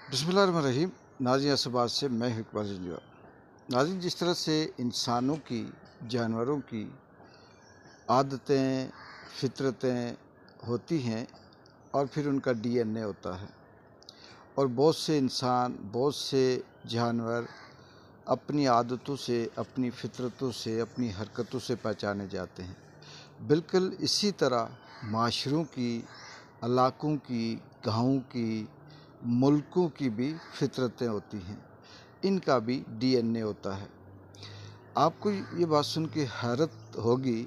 बिस्मिल्लाहिर्रहमानिर्रहीम। नाज़रीन असबाब से मैं हूं इकबाल इंडिया। नाज़रीन, जिस तरह से इंसानों की, जानवरों की आदतें, फितरतें होती हैं और फिर उनका डीएनए होता है, और बहुत से इंसान, बहुत से जानवर अपनी आदतों से, अपनी फितरतों से, अपनी हरकतों से पहचाने जाते हैं। बिल्कुल इसी तरह माशरों की, इलाकों की, गाँवों की, मुल्कों की भी फितरतें होती हैं, इनका भी डीएनए होता है। आपको ये बात सुन के हैरत होगी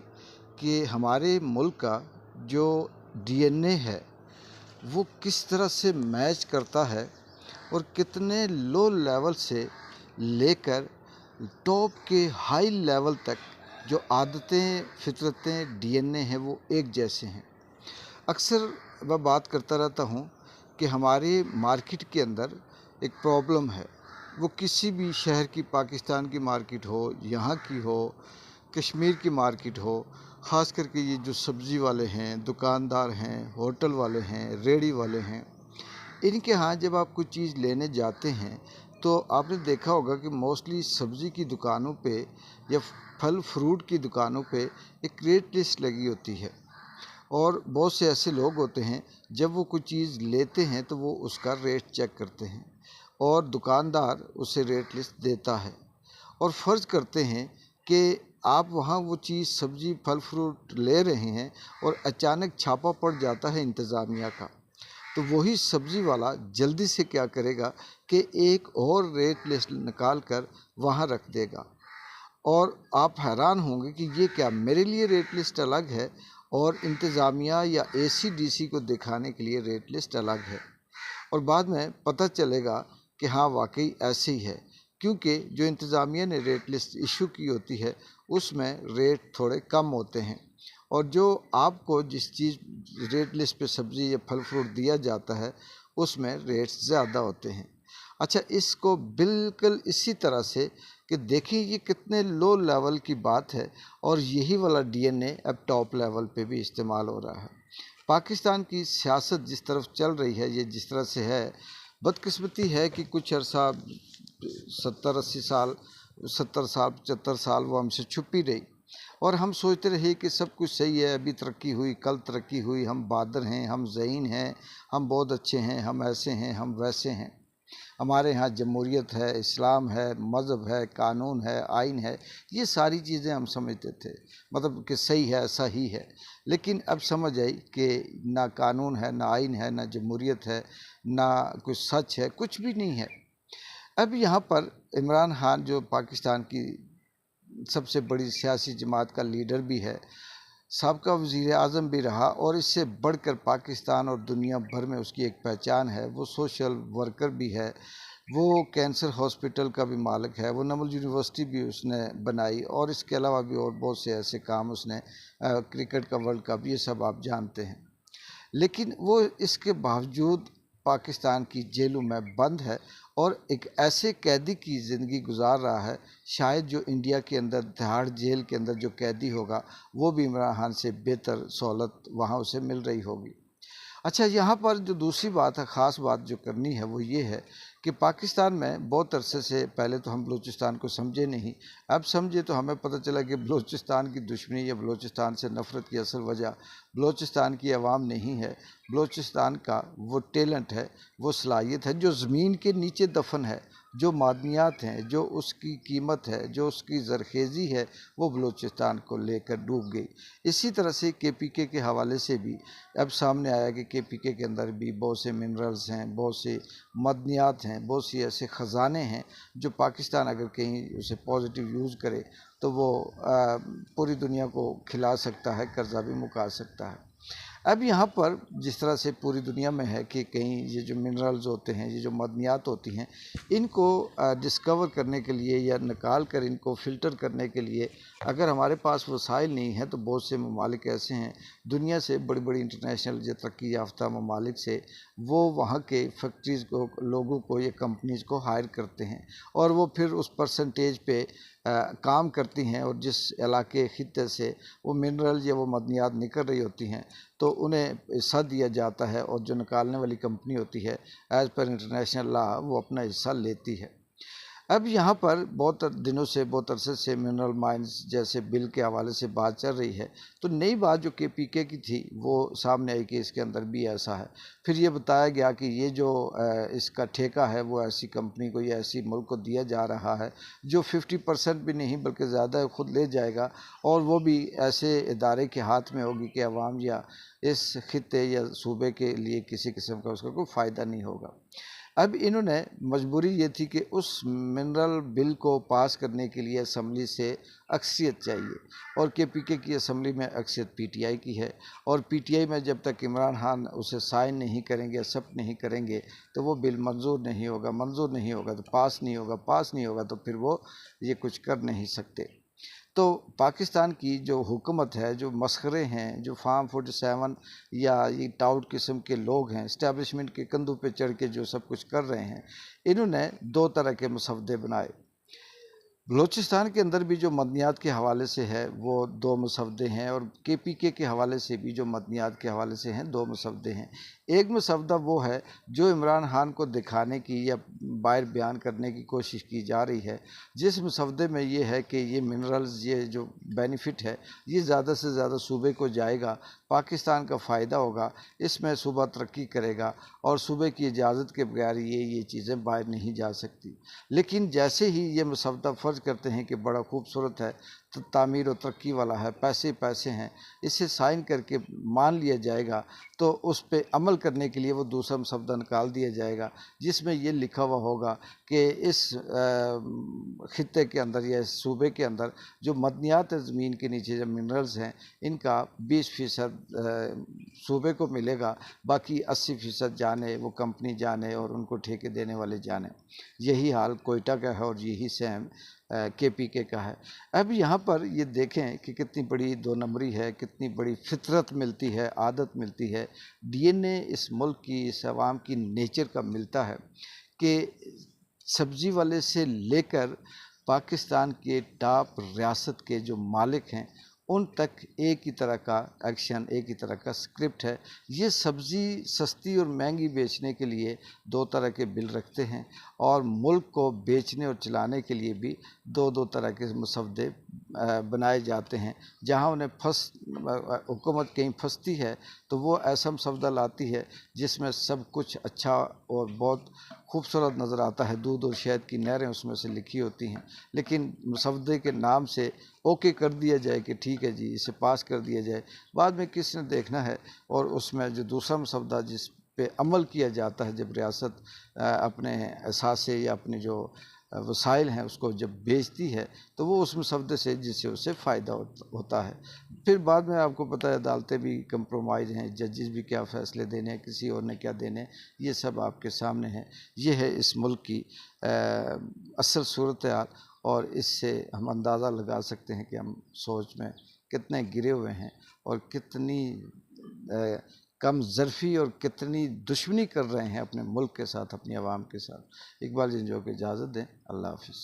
कि हमारे मुल्क का जो डीएनए है वो किस तरह से मैच करता है और कितने लो लेवल से लेकर टॉप के हाई लेवल तक जो आदतें, फितरतें, डीएनए हैं वो एक जैसे हैं। अक्सर मैं बात करता रहता हूँ कि हमारे मार्केट के अंदर एक प्रॉब्लम है। वो किसी भी शहर की, पाकिस्तान की मार्केट हो, यहाँ की हो, कश्मीर की मार्केट हो, ख़ास करके ये जो सब्ज़ी वाले हैं, दुकानदार हैं, होटल वाले हैं, रेहड़ी वाले हैं, इनके यहाँ जब आप कोई चीज़ लेने जाते हैं तो आपने देखा होगा कि मोस्टली सब्ज़ी की दुकानों पे या फल फ्रूट की दुकानों पे एक रेट लिस्ट लगी होती है, और बहुत से ऐसे लोग होते हैं जब वो कोई चीज़ लेते हैं तो वो उसका रेट चेक करते हैं और दुकानदार उसे रेट लिस्ट देता है, और फ़र्ज़ करते हैं कि आप वहाँ वो चीज़, सब्ज़ी, फल फ्रूट ले रहे हैं और अचानक छापा पड़ जाता है इंतज़ामिया का, तो वही सब्ज़ी वाला जल्दी से क्या करेगा कि एक और रेट लिस्ट निकाल कर वहाँ रख देगा। और आप हैरान होंगे कि ये क्या, मेरे लिए रेट लिस्ट अलग है और इंतज़ामिया या एसीडीसी को दिखाने के लिए रेट लिस्ट अलग है। और बाद में पता चलेगा कि हाँ, वाकई ऐसे ही है, क्योंकि जो इंतज़ामिया ने रेट लिस्ट इशू की होती है उसमें रेट थोड़े कम होते हैं, और जो आपको जिस चीज़ रेट लिस्ट पे सब्ज़ी या फल फ्रूट दिया जाता है उसमें रेट्स ज़्यादा होते हैं। अच्छा, इसको बिल्कुल इसी तरह से कि देखिए ये कितने लो लेवल की बात है, और यही वाला डीएनए अब टॉप लेवल पे भी इस्तेमाल हो रहा है। पाकिस्तान की सियासत जिस तरफ चल रही है, ये जिस तरह से है, बदकिस्मती है कि कुछ अरसा 70-80 साल, 70 साल, 75 साल वो हमसे छुपी रही, और हम सोचते रहे कि सब कुछ सही है, अभी तरक्की हुई, कल तरक्की हुई, हम बहादुर हैं, हम ज़हीन हैं, हम बहुत अच्छे हैं, हम ऐसे हैं, हम वैसे हैं, हमारे यहाँ जमहूरियत है, इस्लाम है, मज़हब है, कानून है, आइन है, ये सारी चीज़ें हम समझते थे, मतलब कि सही है, सही है। लेकिन अब समझ आई कि ना कानून है, ना आइन है, ना जमहूरियत है, ना कुछ सच है, कुछ भी नहीं है। अब यहाँ पर इमरान खान जो पाकिस्तान की सबसे बड़ी सियासी जमात का लीडर भी है, साबका वज़ीर आज़म भी रहा, और इससे बढ़कर पाकिस्तान और दुनिया भर में उसकी एक पहचान है, वो सोशल वर्कर भी है, वो कैंसर हॉस्पिटल का भी मालिक है, वो नमल यूनिवर्सिटी भी उसने बनाई, और इसके अलावा भी और बहुत से ऐसे काम उसने, क्रिकेट का वर्ल्ड कप, ये सब आप जानते हैं। लेकिन वो इसके बावजूद पाकिस्तान की जेलों में बंद है और एक ऐसे कैदी की ज़िंदगी गुजार रहा है, शायद जो इंडिया के अंदर तिहाड़ जेल के अंदर जो कैदी होगा वो भी इमरान खान से बेहतर सहूलत वहाँ उसे मिल रही होगी। अच्छा, यहाँ पर जो दूसरी बात है, ख़ास बात जो करनी है, वो ये है कि पाकिस्तान में बहुत अरसे से पहले तो हम बलूचिस्तान को समझे नहीं, अब समझे तो हमें पता चला कि बलूचिस्तान की दुश्मनी या बलूचिस्तान से नफ़रत की असल वजह बलूचिस्तान की आवाम नहीं है, बलूचिस्तान का वो टैलेंट है, वो सलाहियत है जो ज़मीन के नीचे दफन है, जो मादनियात हैं, जो उसकी कीमत है, जो उसकी ज़रखेज़ी है, वो बलूचिस्तान को लेकर डूब गई। इसी तरह से केपीके के हवाले से भी अब सामने आया कि केपीके के अंदर भी बहुत से मिनरल्स हैं, बहुत से मदनियात हैं, बहुत सी ऐसे ख़जाने हैं जो पाकिस्तान अगर कहीं उसे पॉजिटिव यूज़ करे तो वो पूरी दुनिया को खिला सकता है, कर्जा भी मुका सकता है। अब यहाँ पर जिस तरह से पूरी दुनिया में है कि कहीं ये जो मिनरल्स होते हैं, ये जो मदनियात होती हैं, इनको डिस्कवर करने के लिए या निकाल कर इनको फ़िल्टर करने के लिए अगर हमारे पास वसाइल नहीं है, तो बहुत से ममालिक ऐसे हैं दुनिया से, बड़ी बड़ी इंटरनेशनल जो तरक्की याफ्ता ममालिक से, वो वहाँ के फैक्ट्रीज़ को, लोगों को या कंपनीज़ को हायर करते हैं, और वो फिर उस परसेंटेज पे کام کرتی ہیں اور جس علاقے خطے سے وہ منرل یا وہ معدنیات نکل رہی ہوتی ہیں تو انہیں حصہ دیا جاتا ہے، اور جو نکالنے والی کمپنی ہوتی ہے ایز پر انٹرنیشنل لا وہ اپنا حصہ لیتی ہے۔ اب یہاں پر بہت دنوں سے، بہت عرصے سے منرل مائنز جیسے بل کے حوالے سے بات چل رہی ہے، تو نئی بات جو KPK کی تھی وہ سامنے آئی کہ اس کے اندر بھی ایسا ہے۔ پھر یہ بتایا گیا کہ یہ جو اس کا ٹھیکہ ہے وہ ایسی کمپنی کو یا ایسی ملک کو دیا جا رہا ہے جو 50% بھی نہیں بلکہ زیادہ خود لے جائے گا، اور وہ بھی ایسے ادارے کے ہاتھ میں ہوگی کہ عوام یا اس خطے یا صوبے کے لیے کسی قسم کا اس کا کوئی فائدہ نہیں ہوگا۔ اب انہوں نے مجبوری یہ تھی کہ اس منرل بل کو پاس کرنے کے لیے اسمبلی سے اکثریت چاہیے، اور KPK کی اسمبلی میں اکثریت PTI کی ہے، اور PTI میں جب تک عمران خان اسے سائن نہیں کریں گے، ایکسیپٹ نہیں کریں گے تو وہ بل منظور نہیں ہوگا تو پاس نہیں ہوگا تو پھر وہ یہ کچھ کر نہیں سکتے۔ تو پاکستان کی جو حکومت ہے، جو مسخرے ہیں، جو فارم 47 یا یہ ٹاؤٹ قسم کے لوگ ہیں، اسٹیبلشمنٹ کے کندھوں پہ چڑھ کے جو سب کچھ کر رہے ہیں، انہوں نے دو طرح کے مسودے بنائے۔ بلوچستان کے اندر بھی جو مدنیات کے حوالے سے ہے وہ دو مسودے ہیں، اور KPK کے حوالے سے بھی جو مدنیات کے حوالے سے ہیں دو مسودے ہیں۔ ایک مسودہ وہ ہے جو عمران خان کو دکھانے کی یا باہر بیان کرنے کی کوشش کی جا رہی ہے، جس مسودے میں یہ ہے کہ یہ منرلز، یہ جو بینیفٹ ہے یہ زیادہ سے زیادہ صوبے کو جائے گا، پاکستان کا فائدہ ہوگا، اس میں صوبہ ترقی کرے گا، اور صوبے کی اجازت کے بغیر یہ چیزیں باہر نہیں جا سکتی۔ لیکن جیسے ہی یہ مسودہ فرض کرتے ہیں کہ بڑا خوبصورت ہے، تعمیر و ترقی والا ہے، پیسے ہیں، اسے سائن کر کے مان لیا جائے گا، تو اس پہ عمل کرنے کے لیے وہ دوسرا مسودہ نکال دیا جائے گا جس میں یہ لکھا ہوا ہوگا کہ اس خطے کے اندر یا اس صوبے کے اندر جو مدنیات زمین کے نیچے جو منرلز ہیں ان کا 20% صوبے کو ملے گا، باقی 80% جانے وہ کمپنی جانے اور ان کو ٹھیکے دینے والے جانے۔ یہی حال کوئٹہ کا ہے اور یہی سیم KPK کا ہے۔ اب یہاں پر یہ دیکھیں کہ کتنی بڑی دو نمبری ہے، کتنی بڑی فطرت ملتی ہے، عادت ملتی ہے، DNA اس ملک کی، اس عوام کی نیچر کا ملتا ہے کہ سبزی والے سے لے کر پاکستان کے ٹاپ ریاست کے جو مالک ہیں ان تک ایک ہی طرح کا ایکشن، ایک ہی طرح کا اسکرپٹ ہے۔ یہ سبزی سستی اور مہنگی بیچنے کے لیے دو طرح کے بل رکھتے ہیں، اور ملک کو بیچنے اور چلانے کے لیے بھی دو طرح کے مسودے بنائے جاتے ہیں۔ جہاں انہیں حکومت کہیں پھنستی ہے تو وہ ایسا مسودہ لاتی ہے جس میں سب کچھ اچھا اور بہت خوبصورت نظر آتا ہے، دودھ اور شہد کی نہریں اس میں سے لکھی ہوتی ہیں، لیکن مسودے کے نام سے اوکے کر دیا جائے کہ ٹھیک ہے جی اسے پاس کر دیا جائے، بعد میں کس نے دیکھنا ہے۔ اور اس میں جو دوسرا مسودہ جس پہ عمل کیا جاتا ہے، جب ریاست اپنے اثاثے یا اپنے جو وسائل ہیں اس کو جب بیچتی ہے تو وہ اس مسودے سے جس سے اسے فائدہ ہوتا ہے۔ پھر بعد میں آپ کو پتہ ہے عدالتیں بھی کمپرومائز ہیں، ججز بھی کیا فیصلے دینے ہیں، کسی اور نے کیا دینے ہیں، یہ سب آپ کے سامنے ہے۔ یہ ہے اس ملک کی اصل صورتحال، اور اس سے ہم اندازہ لگا سکتے ہیں کہ ہم سوچ میں کتنے گرے ہوئے ہیں اور کتنی کم ظرفی اور کتنی دشمنی کر رہے ہیں اپنے ملک کے ساتھ، اپنی عوام کے ساتھ۔ اقبال جنجو کو اجازت دیں، اللہ حافظ۔